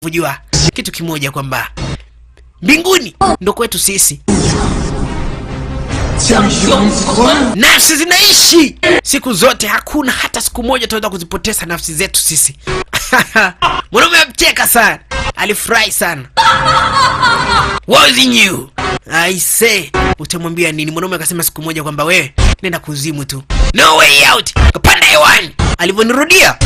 kujua kitu kimoja kwamba mbinguni ndo kwetu sisi. Nafsi zinaishi siku zote, hakuna hata siku moja tunaweza kuzipoteza nafsi zetu sisi. Mwanaume amcheka sana, alifurahi sana. Wasn't you? I say, utamwambia nini? Mwanaume akasema siku moja kwamba wewe nenda kuzimu tu, no way out, kapanda hewani. Alivyonirudia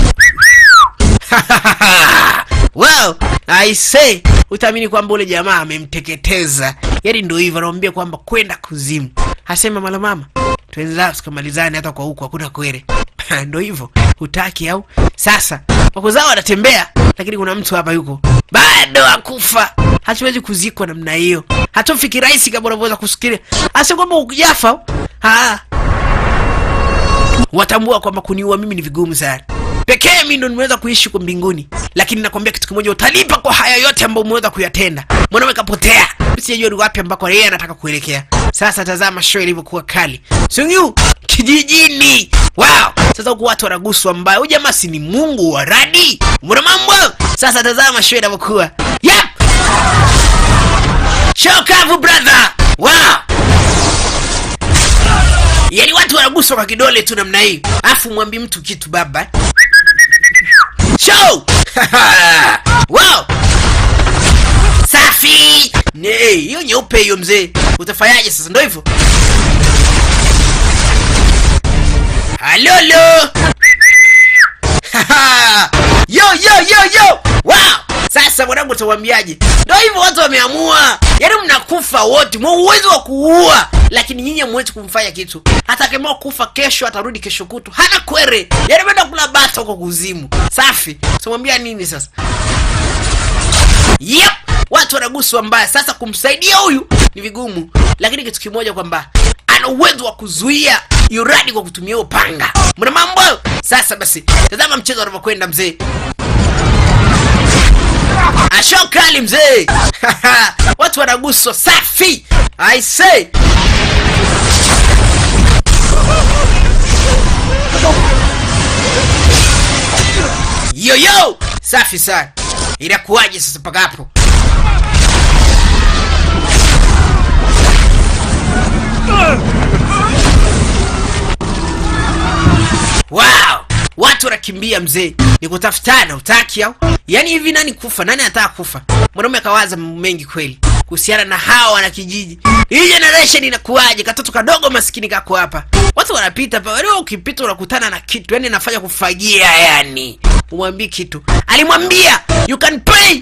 wow, I say, utaamini kwamba ule jamaa amemteketeza. Yaani ndio hivyo, anamwambia kwamba kwenda kuzimu. Hasema mala mama, tuenza tukamalizane hata kwa huko hakuna kwere. Ndio hivyo, hutaki au? Sasa wako zao wanatembea, lakini kuna mtu hapa yuko bado akufa. Hatuwezi kuzikwa namna hiyo. Hatufiki rahisi kama unavyoweza kusikia. Asa kwamba ukijafa, watambua kwamba kuniua mimi ni vigumu sana. Pekee mimi ndo nimeweza kuishi kwa mbinguni. Lakini nakwambia kitu kimoja, utalipa kwa haya yote ambayo umeweza kuyatenda. Mwanaume kapotea. Sijui ni wapi ambako yeye anataka kuelekea. Sasa tazama show ilivyokuwa kali. Sungyu kijijini. Wow. Sasa huko watu wanaguswa mbaya. Huyu jamaa si ni Mungu wa radi. Mbona mambo? Sasa tazama show ilivyokuwa. Yep. Show kavu brother. Wow. Yaani watu wanaguswa kwa kidole tu namna hii. Afu mwambie mtu kitu baba. Show. Wow. Safi. Nee, hiyo nyeupe hiyo mzee. Utafanyaje sasa? Ndio hivyo. Halolo. Yo. Wow. Sasa mwanangu utawaambiaje? Ndio hivyo watu wameamua. Yaani mnakufa wote. Mwa uwezo wa kuua. Lakini nyinyi hamwezi kumfanya kitu. Hata kama kufa kesho atarudi kesho kutu. Hana kwere. Yaani menda kula bata huko kuzimu. Safi. Utamwambia nini sasa? Yep. Watu wanaguswa mbaya. Sasa kumsaidia huyu ni vigumu. Lakini kitu kimoja kwamba ana uwezo wa kuzuia yuradi kwa kutumia upanga. Mbona mambo? Sasa basi tazama mchezo unavyokwenda mzee. Ashokali mzee. Watu wanaguswa safi. I say. Yo. Safi sana. Inakuaje sasa paka hapo? Wow. Watu wanakimbia mzee. Ni kutafutana, utaki au? Yaani hivi nani kufa? Nani anataka kufa? Mwanaume akawaza mengi kweli kuhusiana na hawa wana kijiji. Hii generation inakuaje? Katoto kadogo maskini kako hapa. Watu wanapita hapa. Wewe ukipita unakutana na kitu. Yaani anafanya kufagia yani. Umwambie kitu. Alimwambia you can pay